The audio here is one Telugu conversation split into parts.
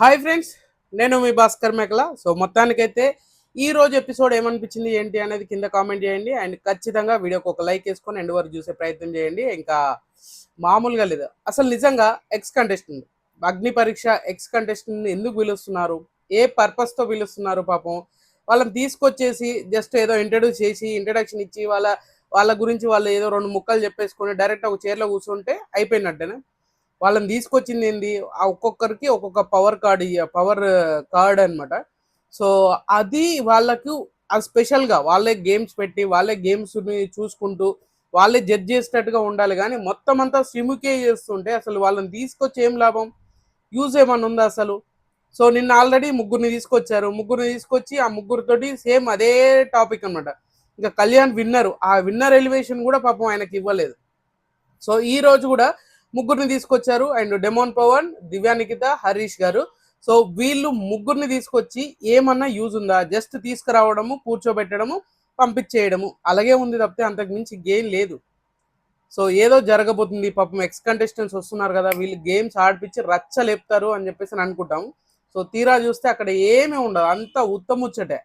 హాయ్ ఫ్రెండ్స్, నేను మీ భాస్కర్ మేకల. సో మొత్తానికైతే ఈ రోజు ఎపిసోడ్ ఏమనిపించింది ఏంటి అనేది కింద కామెంట్ చేయండి. అండ్ ఖచ్చితంగా వీడియోకి ఒక లైక్ వేసుకొని ఎండ్ వరకు చూసే ప్రయత్నం చేయండి. ఇంకా మామూలుగా లేదు, అసలు నిజంగా ఎక్స్ కంటెస్టెంట్ అగ్ని పరీక్ష ఎక్స్ కంటెస్టెంట్ ఎందుకు పిలుస్తున్నారు, ఏ పర్పస్తో పిలుస్తున్నారు? పాపం వాళ్ళని తీసుకొచ్చేసి జస్ట్ ఏదో ఇంట్రడ్యూస్ చేసి ఇంట్రడక్షన్ ఇచ్చి వాళ్ళ గురించి వాళ్ళు ఏదో రెండు ముక్కలు చెప్పేసుకొని డైరెక్ట్ ఒక చైర్లో కూర్చుంటే అయిపోయినట్టేనా? వాళ్ళని తీసుకొచ్చింది ఏంది, ఆ ఒక్కొక్కరికి ఒక్కొక్క పవర్ కార్డ్ అనమాట. సో అది వాళ్ళకు అది స్పెషల్గా వాళ్ళే గేమ్స్ పెట్టి వాళ్ళే గేమ్స్ని చూసుకుంటూ వాళ్ళే జడ్జ్ చేసేటట్టుగా ఉండాలి. కానీ మొత్తం అంతా శ్రీముఖే చేస్తుంటే అసలు వాళ్ళని తీసుకొచ్చి ఏం లాభం, యూజ్ ఏమన్నా ఉందా అసలు? సో నిన్న ఆల్రెడీ ముగ్గురిని తీసుకొచ్చారు, ముగ్గురిని తీసుకొచ్చి ఆ ముగ్గురితోటి సేమ్ అదే టాపిక్ అనమాట. ఇంకా కళ్యాణ్ ఆ విన్నర్ ఎలివేషన్ కూడా పాపం ఆయనకి ఇవ్వలేదు. సో ఈ రోజు కూడా ముగ్గురిని తీసుకొచ్చారు. అండ్ డెమోన్ పవన్, దివ్యానికిత, హరీష్ గారు. సో వీళ్ళు ముగ్గురిని తీసుకొచ్చి ఏమన్నా యూజ్ ఉందా? జస్ట్ తీసుకురావడము, కూర్చోబెట్టడము, పంపించేయడము, అలాగే ఉంది తప్పితే అంతకు మించి గేమ్ లేదు. సో ఏదో జరగబోతుంది, పాపం ఎక్స్ కంటెస్టెంట్స్ వస్తున్నారు కదా, వీళ్ళు గేమ్స్ ఆడిపించి రచ్చలేపుతారు అని చెప్పేసి అనుకుంటాం. సో తీరా చూస్తే అక్కడ ఏమీ ఉండదు, అంతా ఉత్తముచ్చటే.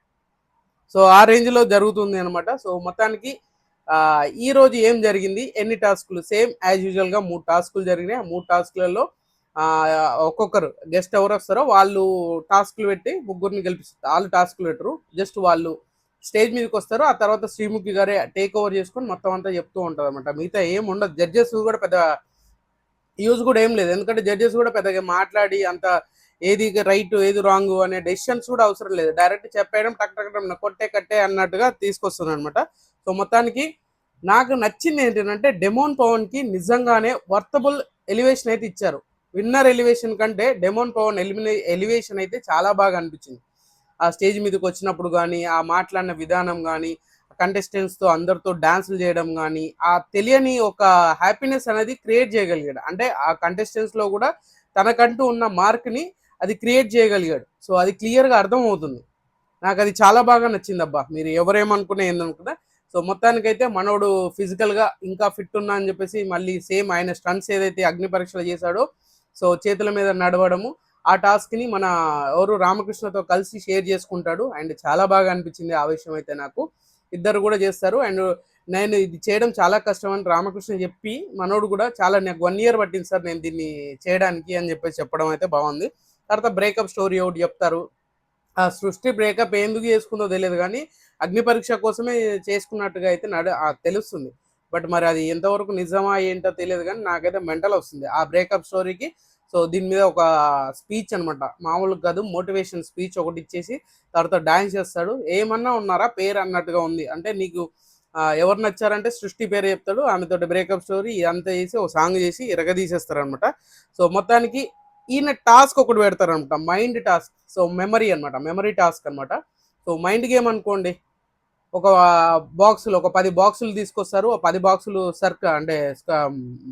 సో ఆ రేంజ్లో జరుగుతుంది అనమాట. సో మొత్తానికి ఈ రోజు ఏం జరిగింది, ఎన్ని టాస్కులు, సేమ్ యాజ్ యూజువల్గా 3 టాస్కులు జరిగినాయి. ఆ 3 టాస్కులలో ఒక్కొక్కరు గెస్ట్ ఎవరు వస్తారో వాళ్ళు టాస్కులు పెట్టి ముగ్గురిని గెలిపిస్తారు. వాళ్ళు టాస్కులు పెట్టరు, జస్ట్ వాళ్ళు స్టేజ్ మీదకి వస్తారు. ఆ తర్వాత శ్రీముఖి గారే టేక్ ఓవర్ చేసుకొని మొత్తం అంతా చెప్తూ ఉంటారు అనమాట. మిగతా ఏం ఉండదు, జడ్జెస్ కూడా పెద్ద యూజ్ కూడా ఏం లేదు. ఎందుకంటే జడ్జెస్ కూడా పెద్దగా మాట్లాడి అంత ఏది రైట్ ఏది రాంగ్ అనే డెసిషన్స్ కూడా అవసరం లేదు. డైరెక్ట్ చెప్పేయడం, టక్ టక్ కొట్టే కట్టే అన్నట్టుగా తీసుకొస్తుంది అనమాట. సో మొత్తానికి నాకు నచ్చింది ఏంటంటే డెమోన్ పవన్ కి నిజంగానే వర్తబుల్ ఎలివేషన్ అయితే ఇచ్చారు. విన్నర్ ఎలివేషన్ కంటే డెమోన్ పవన్ ఎలివేషన్ అయితే చాలా బాగా అనిపించింది. ఆ స్టేజ్ మీదకి వచ్చినప్పుడు కానీ, ఆ మాట్లాడిన విధానం కానీ, కంటెస్టెంట్స్తో అందరితో డాన్సులు చేయడం కానీ, ఆ తెలియని ఒక హ్యాపీనెస్ అనేది క్రియేట్ చేయగలిగాడు. అంటే ఆ కంటెస్టెంట్స్లో కూడా తనకంటూ ఉన్న మార్క్ని అది క్రియేట్ చేయగలిగాడు. సో అది క్లియర్గా అర్థమవుతుంది. నాకు అది చాలా బాగా నచ్చింది. అబ్బా, మీరు ఎవరేమనుకున్నా ఏందనుకున్నా, సో మొత్తానికైతే మనోడు ఫిజికల్గా ఇంకా ఫిట్ ఉన్నా అని చెప్పేసి మళ్ళీ సేమ్ ఆయన స్టంట్స్ ఏదైతే అగ్ని పరీక్షలు చేశాడో, సో చేతుల మీద నడవడము, ఆ టాస్క్ని మన ఎవరు రామకృష్ణతో కలిసి షేర్ చేసుకుంటాడు. అండ్ చాలా బాగా అనిపించింది ఆ విషయం అయితే నాకు. ఇద్దరు కూడా చేస్తారు. అండ్ నేను ఇది చేయడం చాలా కష్టం అని రామకృష్ణ చెప్పి మనోడు కూడా చాలా, నాకు 1 year పట్టింది సార్ నేను దీన్ని చేయడానికి అని చెప్పేసి చెప్పడం అయితే బాగుంది. తర్వాత బ్రేకప్ స్టోరీ ఒకటి చెప్తారు. ఆ సృష్టి బ్రేకప్ ఎందుకు చేసుకుందో తెలియదు కానీ అగ్ని పరీక్ష కోసమే చేసుకున్నట్టుగా అయితే తెలుస్తుంది. బట్ మరి అది ఎంతవరకు నిజమా ఏంటో తెలియదు కానీ నాకైతే మెంటల్ వస్తుంది ఆ బ్రేకప్ స్టోరీకి. సో దీని మీద ఒక స్పీచ్ అనమాట, మామూలుగా కాదు, మోటివేషన్ స్పీచ్ ఒకటి ఇచ్చేసి తర్వాత డాన్స్ చేస్తాడు. ఏమన్నా ఉన్నారా పేరు అన్నట్టుగా ఉంది. అంటే నీకు ఎవరు నచ్చారంటే సృష్టి పేరు చెప్తాడు, ఆమెతోటి బ్రేకప్ స్టోరీ ఇదంతా చేసి ఒక సాంగ్ చేసి ఇరగదీసేస్తారు అనమాట. సో మొత్తానికి ఈయన టాస్క్ ఒకటి పెడతారు అనమాట, మైండ్ టాస్క్. సో మెమరీ అనమాట, మెమరీ టాస్క్ అనమాట. సో మైండ్ గేమ్ అనుకోండి, ఒక బాక్సులు ఒక 10 బాక్సులు తీసుకొస్తారు. ఆ 10 బాక్సులు అంటే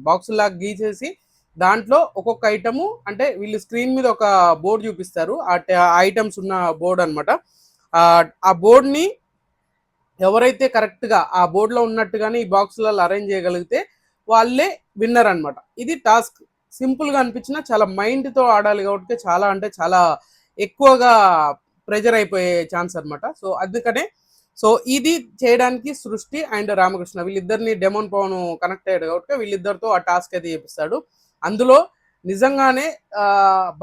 బాక్సులు లాగా గీసేసి దాంట్లో ఒక్కొక్క ఐటము, అంటే వీళ్ళు స్క్రీన్ మీద ఒక బోర్డు చూపిస్తారు, ఆ ఐటమ్స్ ఉన్న బోర్డు అనమాట. ఆ బోర్డుని ఎవరైతే కరెక్ట్గా ఆ బోర్డులో ఉన్నట్టుగానే ఈ బాక్సులలో అరేంజ్ చేయగలిగితే వాళ్ళే విన్నర్ అనమాట. ఇది టాస్క్. సింపుల్గా అనిపించినా చాలా మైండ్తో ఆడాలి కాబట్టి చాలా అంటే చాలా ఎక్కువగా ప్రెజర్ అయిపోయే ఛాన్స్ అనమాట. సో అందుకనే సో ఇది చేయడానికి సృష్టి అండ్ రామకృష్ణ వీళ్ళిద్దరిని డెమోన్ పవన్ కనెక్ట్ అయ్యాడు కాబట్టి వీళ్ళిద్దరితో ఆ టాస్క్ అయితే చేపిస్తాడు. అందులో నిజంగానే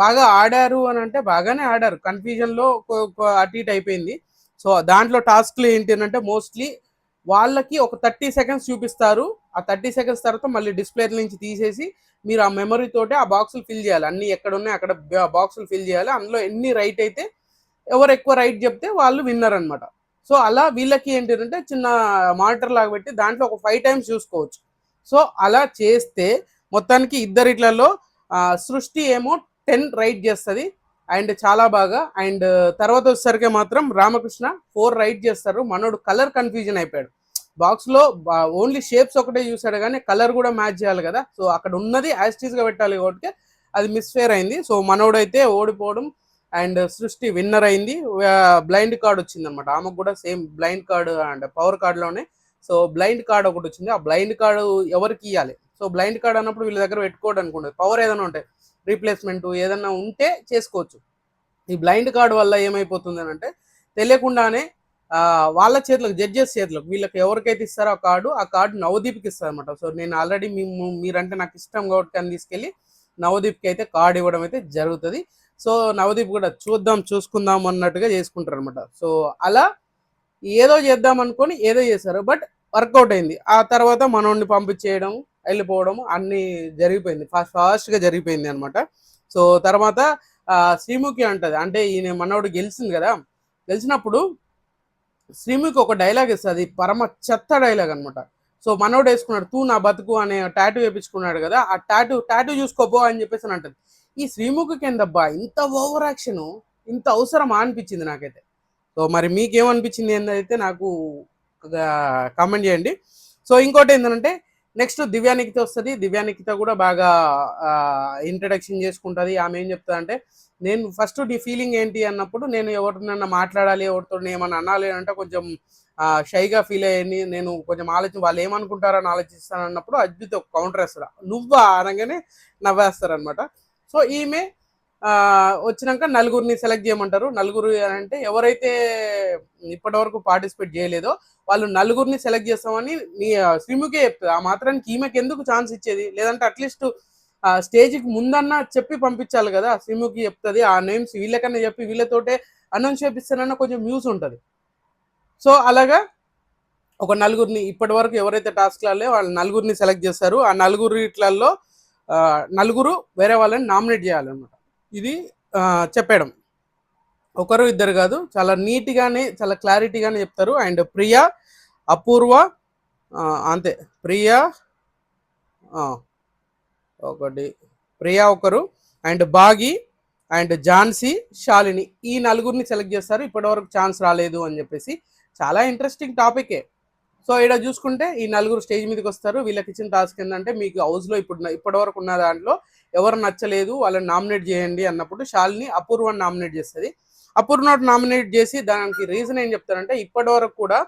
బాగా ఆడారు అని అంటే బాగానే ఆడారు. కన్ఫ్యూజన్లో అటు ఇటు అయిపోయింది. సో దాంట్లో టాస్క్లు ఏంటి అని అంటే మోస్ట్లీ వాళ్ళకి ఒక 30 seconds చూపిస్తారు. ఆ 30 seconds తర్వాత మళ్ళీ డిస్ప్లే నుంచి తీసేసి మీరు ఆ మెమరీ తోటి ఆ బాక్సులు ఫిల్ చేయాలి. అన్ని ఎక్కడ ఉన్నాయి అక్కడ బాక్సులు ఫిల్ చేయాలి. అందులో ఎన్ని రైట్ అయితే ఎవరు ఎక్కువ రైట్ చెప్తే వాళ్ళు విన్నర్ అనమాట. సో అలా వీళ్ళకి ఏంటంటే చిన్న మానిటర్ లాగా పెట్టి దాంట్లో ఒక 5 times చూసుకోవచ్చు. సో అలా చేస్తే మొత్తానికి ఇద్దరిట్లలో సృష్టి ఏమో 10 రైట్ చేస్తుంది అండ్ చాలా బాగా. అండ్ తర్వాత వచ్చేసరికి మాత్రం రామకృష్ణ 4 రైట్ చేస్తారు. మనోడు కలర్ కన్ఫ్యూజన్ అయిపోయాడు. బాక్స్లో ఓన్లీ షేప్స్ ఒకటే చూసాడు కానీ కలర్ కూడా మ్యాచ్ చేయాలి కదా. సో అక్కడ ఉన్నది యాస్టీస్గా పెట్టాలి కాబట్టి అది మిస్ఫేర్ అయింది. సో మనోడైతే ఓడిపోవడం అండ్ సృష్టి విన్నర్ అయింది. బ్లైండ్ కార్డ్ వచ్చింది అనమాట ఆమెకు కూడా, same blind card and power కార్డులోనే. సో బ్లైండ్ కార్డ్ ఒకటి వచ్చింది. ఆ బ్లైండ్ కార్డు ఎవరికి ఇవ్వాలి? సో బ్లైండ్ కార్డ్ అన్నప్పుడు వీళ్ళ దగ్గర పెట్టుకోవడం అనుకుంటుంది. పవర్ ఏదైనా ఉంటాయి, రీప్లేస్మెంట్ ఏదైనా ఉంటే చేసుకోవచ్చు. ఈ బ్లైండ్ కార్డ్ వల్ల ఏమైపోతుంది అంటే తెలియకుండానే వాళ్ళ చేతులకు, జడ్జెస్ చేతులకు, వీళ్ళకి ఎవరికైతే ఇస్తారో ఆ కార్డు నవదీప్కి ఇస్తారనమాట. సో నేను ఆల్రెడీ మీరంటే నాకు ఇష్టం కాబట్టి అని తీసుకెళ్ళి నవదీప్కి అయితే కార్డు ఇవ్వడం అయితే జరుగుతుంది. సో నవదీప్ కూడా చూసుకుందాం అన్నట్టుగా చేసుకుంటారు అనమాట. సో అలా ఏదో చేద్దాం అనుకొని ఏదో చేశారు, బట్ వర్కౌట్ అయింది. ఆ తర్వాత మనోడిని పంపించేయడం, వెళ్ళిపోవడం అన్నీ జరిగిపోయింది, ఫాస్ట్గా జరిగిపోయింది అనమాట. సో తర్వాత శ్రీముఖి అంటది, అంటే ఈయన మనోడు గెలిచింది కదా, గెలిచినప్పుడు శ్రీముఖి ఒక డైలాగ్ ఇస్తుంది, పరమ చెత్త డైలాగ్ అనమాట. సో మనోడు వేసుకున్నాడు, తూ నా బతుకు అనే టాటూ వేపించుకున్నాడు కదా, ఆ టాటూ చూసుకోపో అని చెప్పేసి అని అంటది. ఈ శ్రీముఖికి ఏందబ్బా ఇంత ఓవర్ యాక్షన్, ఇంత అవసరమా అనిపించింది నాకైతే. సో మరి మీకేమనిపించింది ఏంటైతే నాకు కామెంట్ చేయండి. సో ఇంకోటి ఏంటంటే నెక్స్ట్ దివ్యానికిత వస్తుంది. దివ్యానికిత కూడా బాగా ఇంట్రడక్షన్ చేసుకుంటుంది. ఆమె ఏం చెప్తుంది అంటే, నేను ఫస్ట్ నీ ఫీలింగ్ ఏంటి అన్నప్పుడు, నేను ఎవరినన్నా మాట్లాడాలి, ఎవరితో ఏమన్నా అనాలి అంటే కొంచెం షైగా ఫీల్ అయ్యి నేను కొంచెం వాళ్ళు ఏమనుకుంటారని ఆలోచిస్తాను అన్నప్పుడు అద్భుత కౌంటర్ వేస్తాడు, నువ్వా అనగానే నవ్వేస్తారనమాట. సో ఈమె వచ్చినాక నలుగురిని సెలెక్ట్ చేయమంటారు. నలుగురు అంటే ఎవరైతే ఇప్పటి వరకు పార్టిసిపేట్ చేయలేదో వాళ్ళు నలుగురిని సెలెక్ట్ చేస్తామని శ్రీముఖే చెప్తుంది. ఆ మాత్రానికి ఈమెకి ఎందుకు ఛాన్స్ ఇచ్చేది, లేదంటే అట్లీస్ట్ స్టేజ్కి ముందన్నా చెప్పి పంపించాలి కదా. శ్రీముఖి చెప్తుంది, ఆ నేమ్స్ వీళ్ళకన్నా చెప్పి వీళ్ళతోటే అనౌన్స్ చేపిస్తానన్నా కొంచెం న్యూస్ ఉంటుంది. సో అలాగా ఒక నలుగురిని ఇప్పటి వరకు ఎవరైతే టాస్క్లలో వాళ్ళ నలుగురిని సెలెక్ట్ చేస్తారు. ఆ నలుగురిట్లలో నలుగురు వేరే వాళ్ళని నామినేట్ చేయాలన్నమాట. ఇది చెప్పడం ఒకరు ఇద్దరు కాదు, చాలా నీట్గానే చాలా క్లారిటీగానే చెప్తారు. అండ్ ప్రియా, అపూర్వ, అంతే, ప్రియా ఒకటి, ప్రియా ఒకరు, and Bagi, and Jhansi, Shalini, ఈ నలుగురిని సెలెక్ట్ చేస్తారు. ఇప్పటివరకు ఛాన్స్ రాలేదు అని చెప్పేసి. చాలా ఇంట్రెస్టింగ్ టాపికే. సో ఇక్కడ చూసుకుంటే ఈ నలుగురు స్టేజ్ మీదకి వస్తారు. వీళ్ళకి ఇచ్చిన టాస్క్ ఏంటంటే, మీకు హౌస్లో ఇప్పటివరకు ఉన్న దాంట్లో ఎవరు నచ్చలేదు వాళ్ళని నామినేట్ చేయండి అన్నప్పుడు శాలిని అపూర్వని నామినేట్ చేస్తుంది. అపూర్వని నామినేట్ చేసి దానికి రీజన్ ఏం చెప్తారంటే, ఇప్పటివరకు కూడా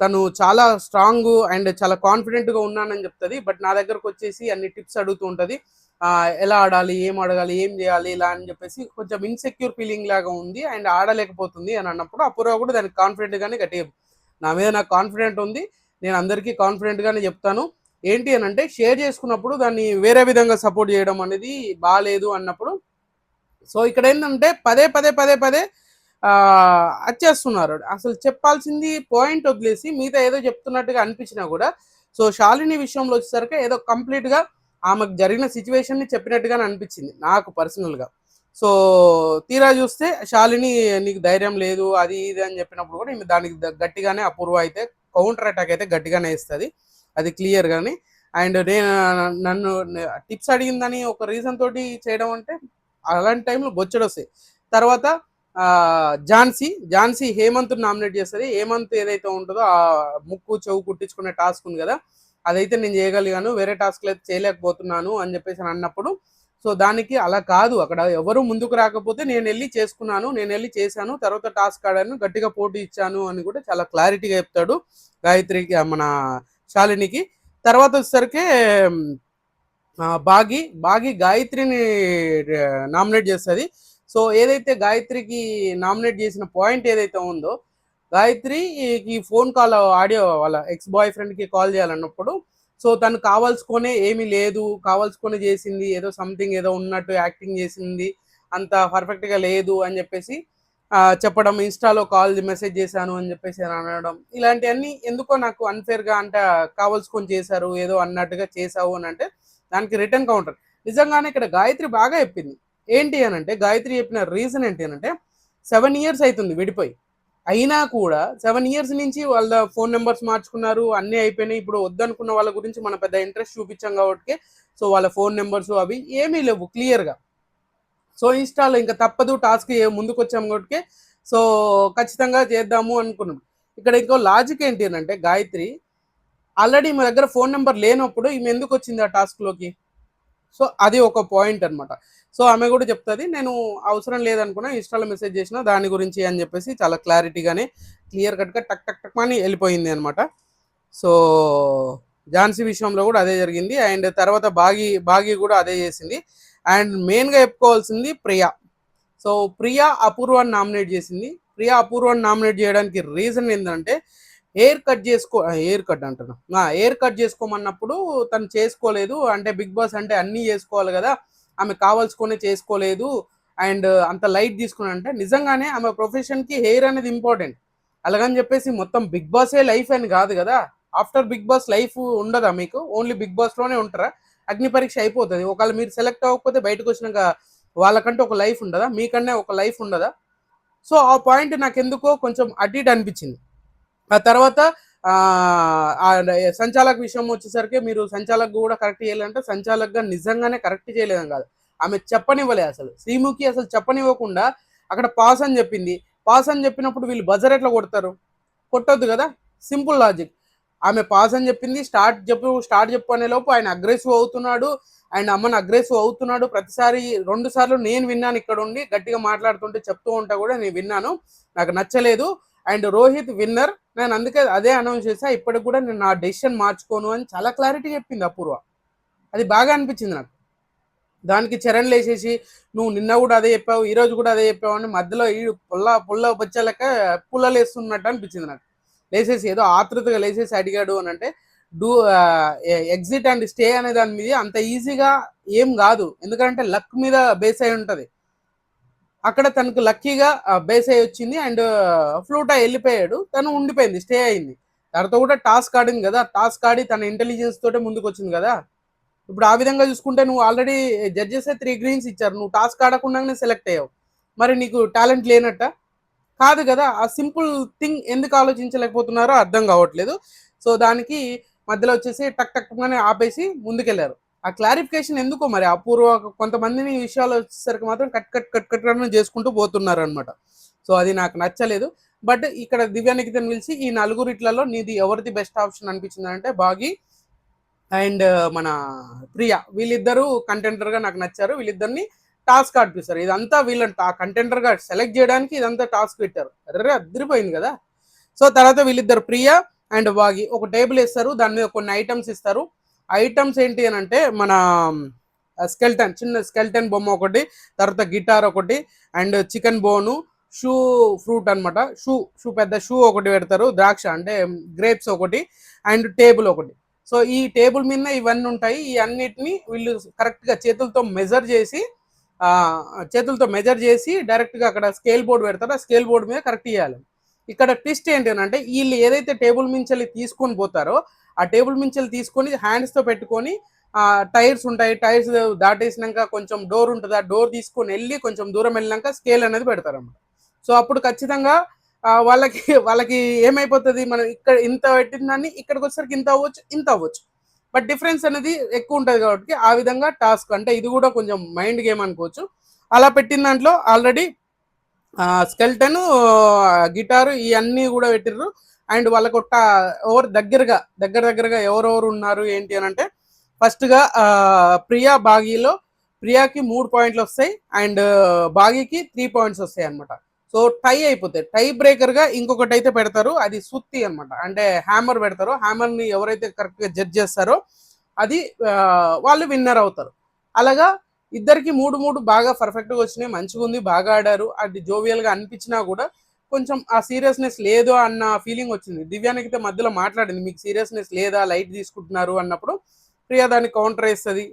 తను చాలా స్ట్రాంగ్ అండ్ చాలా కాన్ఫిడెంట్గా ఉన్నానని చెప్తుంది. బట్ నా దగ్గరకు వచ్చేసి అన్ని టిప్స్ అడుగుతూ ఉంటుంది, ఎలా ఆడాలి, ఏం అడగాలి, ఏం చేయాలి ఇలా అని చెప్పేసి కొంచెం ఇన్సెక్యూర్ ఫీలింగ్ లాగా ఉంది అండ్ ఆడలేకపోతుంది అని అన్నప్పుడు అపూర్వ కూడా దానికి కాన్ఫిడెంట్గానే గట్టిగా, నా మీద నాకు కాన్ఫిడెంట్ ఉంది, నేను అందరికీ కాన్ఫిడెంట్గానే చెప్తాను, ఏంటి అని అంటే షేర్ చేసుకున్నప్పుడు దాన్ని వేరే విధంగా సపోర్ట్ చేయడం అనేది బాగాలేదు అన్నప్పుడు. సో ఇక్కడ ఏంటంటే పదే పదే పదే పదే వచ్చేస్తున్నారు, అసలు చెప్పాల్సింది పాయింట్ వదిలేసి మిగతా ఏదో చెప్తున్నట్టుగా అనిపించినా కూడా. సో శాలిని విషయంలో వచ్చేసరికి ఏదో కంప్లీట్గా ఆమెకు జరిగిన సిచ్యువేషన్ని చెప్పినట్టుగానే అనిపించింది నాకు పర్సనల్గా. సో తీరా చూస్తే శాలిని నీకు ధైర్యం లేదు అది ఇది అని చెప్పినప్పుడు కూడా ఈమె దానికి గట్టిగానే అపూర్వ అయితే కౌంటర్ అటాక్ అయితే గట్టిగానే ఇస్తుంది, అది క్లియర్గానే. అండ్ నన్ను టిప్స్ అడిగిందని ఒక రీజన్ తోటి చేయడం అంటే అలాంటి టైంలో బొచ్చడు వస్తాయి. తర్వాత ఝాన్సీ హేమంత్ నామినేట్ చేస్తుంది. హేమంత్ ఏదైతే ఉంటుందో ఆ ముక్కు చెవు కుట్టించుకునే టాస్క్ ఉంది కదా, అదైతే నేను చేయగలిగాను, వేరే టాస్క్లు అయితే చేయలేకపోతున్నాను అని చెప్పేసి అన్నప్పుడు. సో దానికి అలా కాదు, అక్కడ ఎవరు ముందుకు రాకపోతే నేను వెళ్ళి చేసుకున్నాను, నేను వెళ్ళి చేశాను, తర్వాత టాస్క్ ఆడాను, గట్టిగా పోటీ ఇచ్చాను అని కూడా చాలా క్లారిటీగా చెప్తాడు గాయత్రికి, మన శాలినికి. తర్వాత వచ్చేసరికి బాగి గాయత్రిని నామినేట్ చేస్తుంది. సో ఏదైతే గాయత్రికి నామినేట్ చేసిన పాయింట్ ఏదైతే ఉందో, గాయత్రికి ఫోన్ కాల్ ఆడియో వాళ్ళ ఎక్స్ బాయ్ ఫ్రెండ్కి కాల్ చేయాలన్నప్పుడు, సో తను కావాల్సుకొనే ఏమీ లేదు, కావాల్సుకొని చేసింది, ఏదో సంథింగ్ ఏదో ఉన్నట్టు యాక్టింగ్ చేసింది, అంత పర్ఫెక్ట్గా లేదు అని చెప్పేసి చెప్పడం, ఇన్స్టాలో కాల్ మెసేజ్ చేశాను అని చెప్పేసి అనడం, ఇలాంటివన్నీ ఎందుకో నాకు అన్ఫేర్గా, అంటే కావాల్సుకొని చేశారు ఏదో అన్నట్టుగా చేశావు అని అంటే దానికి రిటర్న్ కౌంటర్. నిజంగానే ఇక్కడ గాయత్రి బాగా చెప్పింది. ఏంటి అని అంటే గాయత్రి చెప్పిన రీజన్ ఏంటి అని అంటే, 7 years అవుతుంది విడిపోయి, అయినా కూడా 7 years నుంచి వాళ్ళ ఫోన్ నెంబర్స్ మార్చుకున్నారు, అన్నీ అయిపోయినాయి. ఇప్పుడు వద్దనుకున్న వాళ్ళ గురించి మనం పెద్ద ఇంట్రెస్ట్ చూపించాం కాబట్టి, సో వాళ్ళ ఫోన్ నెంబర్స్ అవి ఏమీ లేవు క్లియర్గా. సో ఇన్స్టాలో ఇంకా తప్పదు, టాస్క్ ముందుకు వచ్చాము కాబట్టి సో ఖచ్చితంగా చేద్దాము అనుకున్నాం. ఇక్కడ ఇంకో లాజిక్ ఏంటి అని అంటే, గాయత్రి ఆల్రెడీ మా దగ్గర ఫోన్ నెంబర్ లేనప్పుడు ఈమె ఎందుకు వచ్చింది ఆ టాస్క్లోకి? సో అది ఒక పాయింట్ అనమాట. సో ఆమె కూడా చెప్తుంది, నేను అవసరం లేదనుకున్నా, ఇన్స్టాలో మెసేజ్ చేసిన దాని గురించి అని చెప్పేసి చాలా క్లారిటీగానే క్లియర్ కట్గా టక్ టక్ టక్ అని వెళ్ళిపోయింది అనమాట. సో ఝాన్సీ విషయంలో కూడా అదే జరిగింది. అండ్ తర్వాత బాగి కూడా అదే చేసింది. అండ్ మెయిన్గా చెప్పుకోవాల్సింది ప్రియా. సో ప్రియా అపూర్వాన్ని నామినేట్ చేసింది. ప్రియా అపూర్వాన్ని నామినేట్ చేయడానికి రీజన్ ఏంటంటే హెయిర్ కట్ చేసుకోమన్నప్పుడు తను చేసుకోలేదు. అంటే బిగ్ బాస్ అంటే అన్నీ చేసుకోవాలి కదా, ఆమె కావాల్సుకొని చేసుకోలేదు అండ్ అంత లైట్ తీసుకుని అంటే నిజంగానే ఆమె ప్రొఫెషన్కి హెయిర్ అనేది ఇంపార్టెంట్. అలాగని చెప్పేసి మొత్తం బిగ్ బాసే లైఫ్ అని కాదు కదా. ఆఫ్టర్ బిగ్ బాస్ లైఫ్ ఉండదా మీకు? ఓన్లీ బిగ్ బాస్లోనే ఉంటారా? అగ్ని పరీక్ష అయిపోతుంది. ఒకవేళ మీరు సెలెక్ట్ అవ్వకపోతే బయటకు వచ్చినాక వాళ్ళకంటే ఒక లైఫ్ ఉండదా? మీకన్నా ఒక లైఫ్ ఉండదా? సో ఆ పాయింట్ నాకు ఎందుకో కొంచెం అటు ఇటు అనిపించింది. ఆ తర్వాత సంచాలక్ విషయం వచ్చేసరికి మీరు సంచాలక్ కూడా కరెక్ట్ చేయాలంటే సంచాలక్గా నిజంగానే కరెక్ట్ చేయలేదని కాదు, ఆమె చెప్పనివ్వలే. అసలు శ్రీముఖి అసలు చెప్పనివ్వకుండా అక్కడ పాస్ అని చెప్పింది. పాస్ అని చెప్పినప్పుడు వీళ్ళు బజర్ ఎట్లా కొడతారు? కొట్టొద్దు కదా, సింపుల్ లాజిక్. ఆమె పాస్ అని చెప్పింది, స్టార్ట్ చెప్పు అనే లోపు ఆయన అగ్రెసివ్ అవుతున్నాడు అండ్ అమ్మని అగ్రెసివ్ అవుతున్నాడు. ప్రతిసారి 2 సార్లు నేను విన్నాను, ఇక్కడ ఉండి గట్టిగా మాట్లాడుతుంటే చెప్తూ ఉంటా కూడా నేను విన్నాను, నాకు నచ్చలేదు. అండ్ రోహిత్ విన్నర్, నేను అందుకే అదే అనౌన్స్ చేసా, ఇప్పటికి కూడా నేను నా డెసిషన్ మార్చుకోను అని చాలా క్లారిటీ చెప్పింది అపూర్వ. అది బాగా అనిపించింది నాకు. దానికి చరణ్ లేచేసి నువ్వు నిన్న కూడా అదే చెప్పావు, ఈ రోజు కూడా అదే చెప్పావు అని మధ్యలో ఈ పుల్ల బొచ్చలక పుల్లలు వేస్తున్నట్టు అనిపించింది నాకు. లేచేసి ఏదో ఆతృతగా లేచేసి అడిగాడు అని అంటే డూ ఎగ్జిట్ అండ్ స్టే అనే దాని మీద అంత ఈజీగా ఏం కాదు, ఎందుకంటే లక్ మీద బేస్ అయి ఉంటుంది. అక్కడ తనకు లక్కీగా బేస్ అయ్యి వచ్చింది అండ్ ఫ్లూటా వెళ్ళిపోయాడు, తను ఉండిపోయింది, స్టే అయింది. తర్వాత కూడా టాస్క్ ఆడింది కదా, టాస్క్ ఆడి తన ఇంటెలిజెన్స్ తోటే ముందుకు వచ్చింది కదా. ఇప్పుడు ఆ విధంగా చూసుకుంటే నువ్వు ఆల్రెడీ జడ్జెస్ 3 గ్రీన్స్ ఇచ్చారు, నువ్వు టాస్క్ ఆడకుండానే సెలెక్ట్ అయ్యావు, మరి నీకు టాలెంట్ లేనట్ట కాదు కదా. ఆ సింపుల్ థింగ్ ఎందుకు ఆలోచించలేకపోతున్నారో అర్థం కావట్లేదు. సో దానికి మధ్యలో వచ్చేసి టక్ టక్ అని ఆపేసి ముందుకెళ్లారు. ఆ క్లారిఫికేషన్ ఎందుకో మరి అపూర్వ కొంతమందిని విషయాలు వచ్చేసరికి మాత్రం కట్ చేసుకుంటూ పోతున్నారు అనమాట. సో అది నాకు నచ్చలేదు. బట్ ఇక్కడ దివ్యానికితను పిలిచి ఈ నలుగురిట్లలో నీది ఎవరిది బెస్ట్ ఆప్షన్ అనిపించింది అంటే బాగి అండ్ మన ప్రియా, వీళ్ళిద్దరూ కంటెంటర్గా నాకు నచ్చారు. వీళ్ళిద్దరిని టాస్క్ ఆడిపిస్తారు. ఇదంతా వీళ్ళని కంటెంటర్గా సెలెక్ట్ చేయడానికి ఇదంతా టాస్క్ పెట్టారు. అర్రే అదిరిపోయింది కదా. సో తర్వాత వీళ్ళిద్దరు ప్రియా అండ్ బాగి ఒక టేబుల్ ఇస్తారు, దాని మీద కొన్ని ఐటమ్స్ ఇస్తారు. ఐటమ్స్ ఏంటి అని అంటే మన స్కెల్టన్, చిన్న స్కెల్టన్ బొమ్మ ఒకటి, తర్వాత గిటార్ ఒకటి అండ్ చికెన్ బోను, షూ ఫ్రూట్ అనమాట, షూ పెద్ద షూ ఒకటి పెడతారు, ద్రాక్ష అంటే గ్రేప్స్ ఒకటి అండ్ టేబుల్ ఒకటి. సో ఈ టేబుల్ మీద ఇవన్నీ ఉంటాయి. ఈ అన్నిటిని వీళ్ళు కరెక్ట్గా చేతులతో మెజర్ చేసి డైరెక్ట్గా అక్కడ స్కేల్ బోర్డు పెడతారు, ఆ స్కేల్ బోర్డు మీద కరెక్ట్ చేయాలి. ఇక్కడ ట్విస్ట్ ఏంటి అంటే వీళ్ళు ఏదైతే టేబుల్ మించెల్లి తీసుకొని పోతారో ఆ టేబుల్ మించెల్లి తీసుకొని హ్యాండ్స్తో పెట్టుకొని టైర్స్ ఉంటాయి, టైర్స్ దాటేసినాక కొంచెం డోర్ ఉంటుంది, ఆ డోర్ తీసుకొని వెళ్ళి కొంచెం దూరం వెళ్ళినాక స్కేల్ అనేది పెడతారు అన్నమాట. సో అప్పుడు ఖచ్చితంగా వాళ్ళకి ఏమైపోతుంది, మనం ఇక్కడ ఇంత పెట్టిన దాన్ని ఇక్కడికి వచ్చేసరికి ఇంత అవ్వచ్చు, బట్ డిఫరెన్స్ అనేది ఎక్కువ ఉంటుంది కాబట్టి ఆ విధంగా టాస్క్ అంటే ఇది కూడా కొంచెం మైండ్ గేమ్ అనుకోవచ్చు. అలా పెట్టిన దాంట్లో ఆల్రెడీ స్కెల్టన్, గిటారు ఇవన్నీ కూడా పెట్టిర్రు. అండ్ వాళ్ళకు ఎవరు దగ్గరగా ఎవరెవరు ఉన్నారు ఏంటి అని అంటే ఫస్ట్గా ప్రియాకి 3 పాయింట్లు వస్తాయి అండ్ బాగీకి 3 పాయింట్స్ వస్తాయి అనమాట. సో టై అయిపోతాయి. టై బ్రేకర్గా ఇంకొకటి అయితే పెడతారు, అది సుత్తి అనమాట, అంటే హ్యామర్ పెడతారు. హ్యామర్ని ఎవరైతే కరెక్ట్గా జడ్జ్ చేస్తారో అది వాళ్ళు విన్నర్ అవుతారు. అలాగా ఇద్దరికి 3 బాగా పర్ఫెక్ట్గా వచ్చినాయి, మంచిగా ఉంది, బాగా ఆడారు. అది జోవియల్గా అనిపించినా కూడా కొంచెం ఆ సీరియస్నెస్ లేదు అన్న ఫీలింగ్ వచ్చింది. దివ్యానికితే మధ్యలో మాట్లాడింది, మీకు సీరియస్నెస్ లేదా, లైట్ తీసుకుంటున్నారు అన్నప్పుడు ప్రియా దాన్ని కౌంటర్ వేస్తుంది,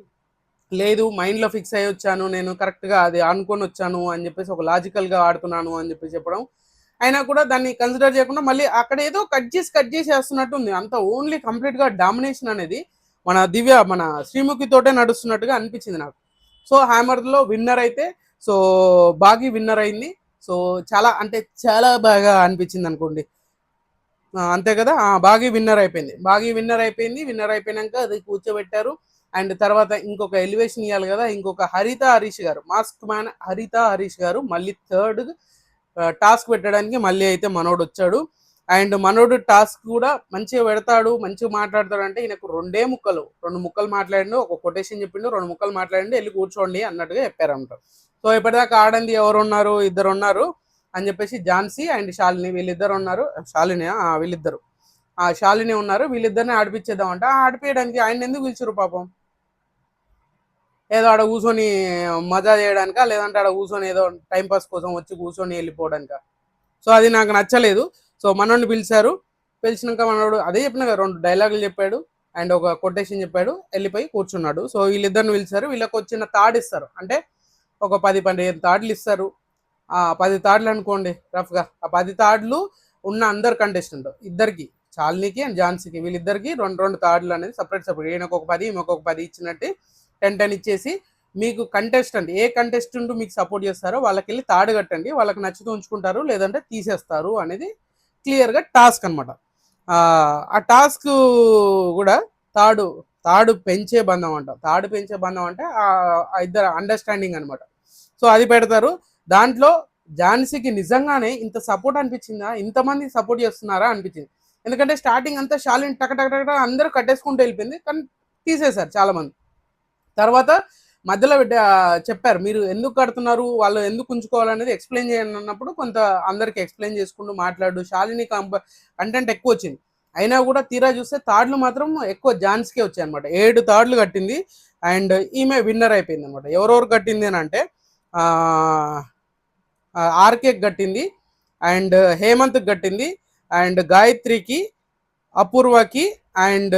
లేదు మైండ్లో ఫిక్స్ అయ్యి వచ్చాను నేను, కరెక్ట్గా అది అనుకొని వచ్చాను అని చెప్పేసి ఒక లాజికల్గా ఆడుతున్నాను అని చెప్పేసి చెప్పడం. అయినా కూడా దాన్ని కన్సిడర్ చేయకుండా మళ్ళీ అక్కడ ఏదో కట్ చేసి వేస్తున్నట్టు ఉంది. అంత ఓన్లీ కంప్లీట్గా డామినేషన్ అనేది మన శ్రీముఖి తోటే నడుస్తున్నట్టుగా అనిపించింది నాకు. సో హ్యామర్లో విన్నర్ అయితే సో బాగి విన్నర్ అయింది. సో చాలా అంటే చాలా బాగా అనిపించింది అనుకోండి, అంతే కదా. బాగి విన్నర్ అయిపోయింది. విన్నర్ అయిపోయినాక అది కూర్చోబెట్టారు. అండ్ తర్వాత ఇంకొక ఎలివేషన్ ఇవ్వాలి కదా, ఇంకొక మాస్క్ మ్యాన్ హరిత హరీష్ గారు మళ్ళీ థర్డ్ టాస్క్ పెట్టడానికి మళ్ళీ అయితే మనోడు వచ్చాడు. అండ్ మనోడు టాస్క్ కూడా మంచిగా పెడతాడు, మంచిగా మాట్లాడతాడు. అంటే ఈయనకు 2 ముక్కలు మాట్లాడిండు, ఒక కొటేషన్ చెప్పిండు, 2 ముక్కలు మాట్లాడిండు, వెళ్ళి కూర్చోండి అన్నట్టుగా చెప్పారంట. సో ఇప్పటిదాకా ఆడంది ఎవరు ఉన్నారు, ఇద్దరు ఉన్నారు అని చెప్పేసి ఝాన్సీ అండ్ శాలిని, వీళ్ళిద్దరు ఉన్నారు. వీళ్ళిద్దరు శాలిని ఉన్నారు, వీళ్ళిద్దరిని ఆడిపించేద్దామంట. ఆడిపించడానికి ఆయన ఎందుకు పిలిచారు పాపం? ఏదో ఆడ కూర్చొని మజా చేయడానికా, లేదంటే ఆడ కూర్చొని ఏదో టైంపాస్ కోసం వచ్చి కూర్చొని వెళ్ళిపోవడానికా. సో అది నాకు నచ్చలేదు. సో మనోడిని పిలిచారు. పిలిచినాక మనోడు అదే చెప్పిన కదా, 2 డైలాగులు చెప్పాడు అండ్ ఒక కొటేషన్ చెప్పాడు, వెళ్ళిపోయి కూర్చున్నాడు. సో వీళ్ళిద్దరిని పిలిచారు. వీళ్ళకి వచ్చిన తాడు ఇస్తారు, అంటే ఒక 10-15 తాడ్లు ఇస్తారు. 10 తాడ్లు అనుకోండి రఫ్గా. ఆ 10 తాడ్లు ఉన్న అందరు కంటెస్టెంట్ ఇద్దరికి, చాలినికి అండ్ ఝాన్సీకి, వీళ్ళిద్దరికి 2 తాడ్లు అనేది సపరేట్ ఈయనకు ఒక 10 ఈమెకు ఒక 10 ఇచ్చినట్టు 10 ఇచ్చేసి, మీకు కంటెస్టెంట్ ఏ కంటెస్టెంట్ మీకు సపోర్ట్ చేస్తారో వాళ్ళకి వెళ్ళి తాడు కట్టండి, వాళ్ళకి నచ్చితే ఉంచుకుంటారు, లేదంటే తీసేస్తారు అనేది క్లియర్గా టాస్క్ అనమాట. ఆ టాస్క్ కూడా తాడు తాడు పెంచే బంధం అంట. తాడు పెంచే బంధం అంటే ఆ ఇద్దరు అండర్స్టాండింగ్ అనమాట. సో అది పెడతారు. దాంట్లో ఝాన్సీకి నిజంగానే ఇంత సపోర్ట్ అనిపించిందా, ఇంతమంది సపోర్ట్ చేస్తున్నారా అనిపించింది. ఎందుకంటే స్టార్టింగ్ అంతా షాలిని టక టక టక అందరూ కట్టేసుకుంటూ వెళ్ళిపోయింది, కానీ తీసేశారు చాలా మంది. తర్వాత మధ్యలో చెప్పారు, మీరు ఎందుకు కడుతున్నారు, వాళ్ళు ఎందుకు ఉంచుకోవాలనేది ఎక్స్ప్లెయిన్ చేయండి అన్నప్పుడు కొంత అందరికి ఎక్స్ప్లెయిన్ చేసుకుంటూ మాట్లాడు. శాలిని కంటెంట్ ఎక్కువ వచ్చింది, అయినా కూడా తీరా చూస్తే తాడ్లు మాత్రం ఎక్కువ ఝాన్సీకే వచ్చాయి అనమాట. 7 తాడ్లు కట్టింది అండ్ ఈమె విన్నర్ అయిపోయింది అనమాట. ఎవరెవరు కట్టింది అని అంటే ఆర్కేకి కట్టింది అండ్ హేమంత్కి కట్టింది అండ్ గాయత్రికి, అపూర్వకి అండ్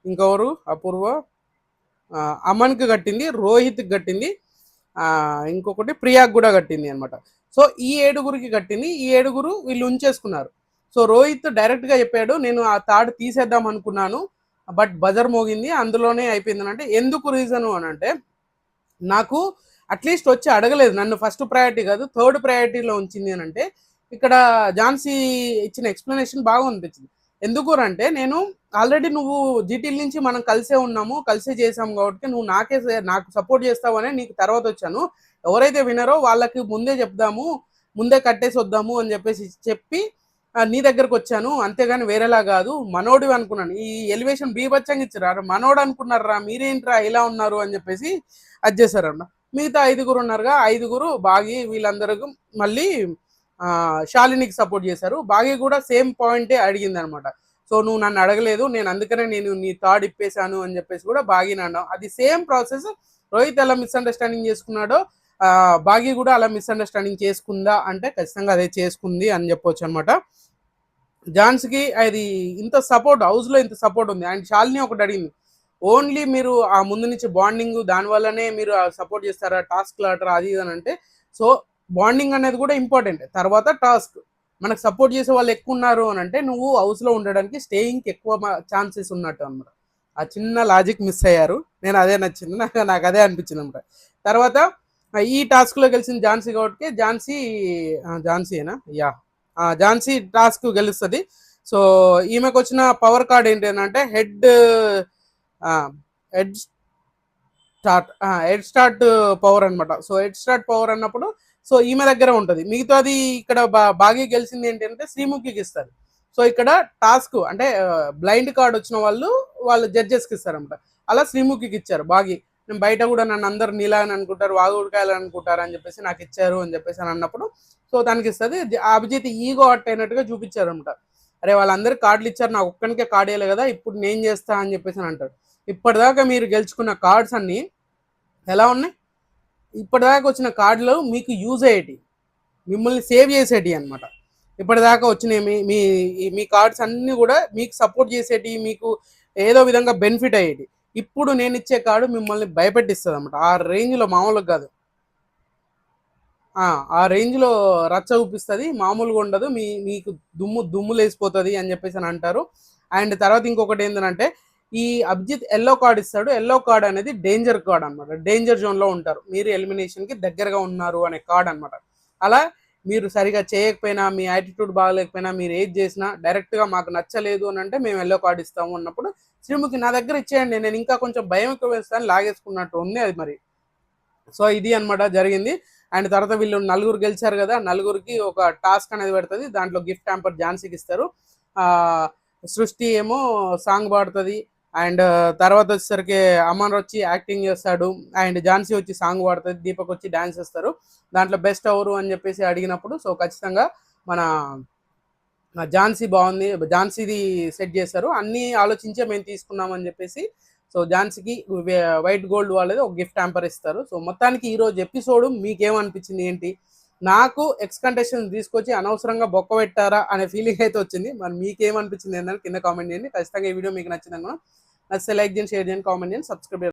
ఇంకెవరు, అపూర్వ, అమన్కి కట్టింది, రోహిత్కి కట్టింది, ఇంకొకటి ప్రియాకి కూడా కట్టింది అనమాట. సో ఈ 7గురికి కట్టింది. ఈ 7గురు వీళ్ళు ఉంచేసుకున్నారు. సో రోహిత్ డైరెక్ట్గా చెప్పాడు, నేను ఆ తాడు తీసేద్దాం అనుకున్నాను బట్ బజర్ మోగింది, అందులోనే అయిపోయింది అంటే. ఎందుకు రీజను అని అంటే, నాకు అట్లీస్ట్ వచ్చి అడగలేదు, నన్ను ఫస్ట్ ప్రయారిటీ కాదు 3rd ప్రయారిటీలో ఉంచింది అని అంటే. ఇక్కడ ఝాన్సీ ఇచ్చిన ఎక్స్ప్లెనేషన్ బాగా అనిపించింది. ఎందుకు అంటే, నేను ఆల్రెడీ నువ్వు జీటీల నుంచి మనం కలిసే ఉన్నాము, కలిసే చేసాము కాబట్టి నువ్వు నాకు సపోర్ట్ చేస్తావనే నీకు తర్వాత వచ్చాను. ఎవరైతే వినరో వాళ్ళకి ముందే చెప్దాము, ముందే కట్టేసి వద్దాము అని చెప్పి నీ దగ్గరకు వచ్చాను, అంతేగాని వేరేలా కాదు. మనోడివి అనుకున్నాను. ఈ ఎలివేషన్ బీభత్సంగా ఇచ్చారు. మనోడు అనుకున్నారా మీరేంట్రా ఇలా ఉన్నారు అని చెప్పేసి అది చేశారన్న. మిగతా 5గురు ఉన్నారుగా, 5గురు బాగి వీళ్ళందరూ మళ్ళీ శాలినికి సపోర్ట్ చేశారు. బాగి కూడా సేమ్ పాయింటే అడిగింది అనమాట. సో నువ్వు నన్ను అడగలేదు, నేను అందుకనే నేను నీ తాడు ఇప్పేశాను అని చెప్పేసి కూడా బాగిని అన్నాం. అది సేమ్ ప్రాసెస్. రోహిత్ ఎలా మిస్అండర్స్టాండింగ్ చేసుకున్నాడో బాగి కూడా అలా మిస్అండర్స్టాండింగ్ చేసుకుందా అంటే ఖచ్చితంగా అదే చేసుకుంది అని చెప్పొచ్చు అనమాట. ఝాన్సీకి అది ఇంత సపోర్ట్, హౌస్లో ఇంత సపోర్ట్ ఉంది. అండ్ శాలిని ఒకటి అడిగింది, ఓన్లీ మీరు ఆ ముందు నుంచి బాండింగ్ దానివల్లనే మీరు సపోర్ట్ చేస్తారా, టాస్క్లు ఆడరా అది ఇది అని అంటే. సో బాండింగ్ అనేది కూడా ఇంపార్టెంట్. తర్వాత టాస్క్, మనకు సపోర్ట్ చేసే వాళ్ళు ఎక్కువ ఉన్నారు అని అంటే నువ్వు హౌస్లో ఉండడానికి స్టేయింగ్కి ఎక్కువ ఛాన్సెస్ ఉన్నట్టు అనమాట. ఆ చిన్న లాజిక్ మిస్ అయ్యారు. నేను అదే నచ్చింది, నాకు అదే అనిపించింది అనమాట. తర్వాత ఈ టాస్క్లో గెలిచిన ఝాన్సీ కాబట్టి ఝాన్సీనా ఝాన్సీ టాస్క్ గెలుస్తుంది. సో ఈమెకు వచ్చిన పవర్ కార్డ్ ఏంటి అంటే హెడ్ స్టార్ట్ పవర్ అనమాట. సో హెడ్ స్టార్ట్ పవర్ అన్నప్పుడు సో ఈమె దగ్గర ఉంటుంది. మిగతాది ఇక్కడ బాగా గెలిచింది ఏంటంటే శ్రీముఖికి ఇస్తారు. సో ఇక్కడ టాస్క్ అంటే బ్లైండ్ కార్డ్ వచ్చిన వాళ్ళు జడ్జెస్కి ఇస్తారనమాట. అలా శ్రీముఖికి ఇచ్చారు బాగి. నేను బయట కూడా నన్ను అందరు నీలాగని అనుకుంటారు, వాగుడికాయలు అనుకుంటారు అని చెప్పేసి నాకు ఇచ్చారు అని చెప్పేసి అని అన్నప్పుడు సో దానికి ఇస్తుంది. అభిజిత్ ఈగో అట్ అయినట్టుగా చూపించారు అనమాట. అరే వాళ్ళందరికీ కార్డులు ఇచ్చారు, నాకు ఒక్కనికే కార్డు వేయలే కదా, ఇప్పుడు నేను చేస్తా అని చెప్పేసి అని అంటారు. ఇప్పటిదాకా మీరు గెలుచుకున్న కార్డ్స్ అన్నీ ఎలా ఉన్నాయి, ఇప్పటిదాకా వచ్చిన కార్డులు మీకు యూజ్ అయ్యేటి, మిమ్మల్ని సేవ్ చేసేటి అనమాట. ఇప్పటిదాకా వచ్చిన మీ కార్డ్స్ అన్నీ కూడా మీకు సపోర్ట్ చేసేటి, మీకు ఏదో విధంగా బెనిఫిట్ అయ్యేటి. ఇప్పుడు నేను ఇచ్చే కార్డు మిమ్మల్ని భయపెట్టిస్తుంది అనమాట. ఆ రేంజ్లో మామూలుగా కాదు, ఆ రేంజ్లో రచ్చ చూపిస్తుంది, మామూలుగా ఉండదు. మీకు దుమ్ము లేసిపోతుంది అని చెప్పేసి అని అంటారు. అండ్ తర్వాత ఇంకొకటి ఏంటంటే, ఈ అభిజిత్ ఎల్లో కార్డ్ ఇస్తాడు. ఎల్లో కార్డ్ అనేది డేంజర్ కార్డ్ అనమాట. డేంజర్ జోన్లో ఉంటారు, మీరు ఎలిమినేషన్కి దగ్గరగా ఉన్నారు అనే కార్డ్ అనమాట. అలా మీరు సరిగా చేయకపోయినా, మీ యాటిట్యూడ్ బాగలేకపోయినా, మీరు ఏది చేసినా డైరెక్ట్గా మాకు నచ్చలేదు అని అంటే మేము ఎల్లో కార్డ్ ఇస్తాము అన్నప్పుడు శ్రీముఖి నా దగ్గర ఇచ్చేయండి, నేను ఇంకా కొంచెం భయం ఎక్కువ వేస్తాను లాగేసుకున్నట్టు ఉంది అది మరి. సో ఇది అనమాట జరిగింది. అండ్ తర్వాత వీళ్ళు 4గురు గెలిచారు కదా, 4గురికి ఒక టాస్క్ అనేది పెడుతుంది. దాంట్లో గిఫ్ట్ హ్యాంపర్ ఝాన్సీకి ఇస్తారు. సృష్టి ఏమో సాంగ్ పాడుతుంది అండ్ తర్వాత వచ్చేసరికి అమన్ వచ్చి యాక్టింగ్ చేస్తాడు అండ్ ఝాన్సీ వచ్చి సాంగ్ పాడుతుంది, దీపక్ వచ్చి డాన్స్ చేస్తారు. దాంట్లో బెస్ట్ ఎవరు అని చెప్పేసి అడిగినప్పుడు సో ఖచ్చితంగా మన ఝాన్సీ బాగుంది, ఝాన్సీది సెట్ చేశారు, అన్నీ ఆలోచించే మేము తీసుకున్నామని చెప్పేసి. సో సో ఝాన్సీకి వైట్ గోల్డ్ వాళ్ళది ఒక గిఫ్ట్ హ్యాంపర్ ఇస్తారు. సో మొత్తానికి ఈ రోజు ఎపిసోడ్ మీకేమనిపించింది ఏంటి? నాకు ఎక్స్ కంటెస్టెంట్ తీసుకొచ్చి అనవసరంగా బొక్క పెట్టారా అనే ఫీలింగ్ అయితే వచ్చింది. మరి మీకేమనిపించింది ఏంటంటే కింద కామెంట్ చేయండి. ఖచ్చితంగా ఈ వీడియో మీకు నచ్చితే లైక్ చేయండి, షేర్ చేయండి, కామెంట్ చేయండి, సబ్స్క్రైబ్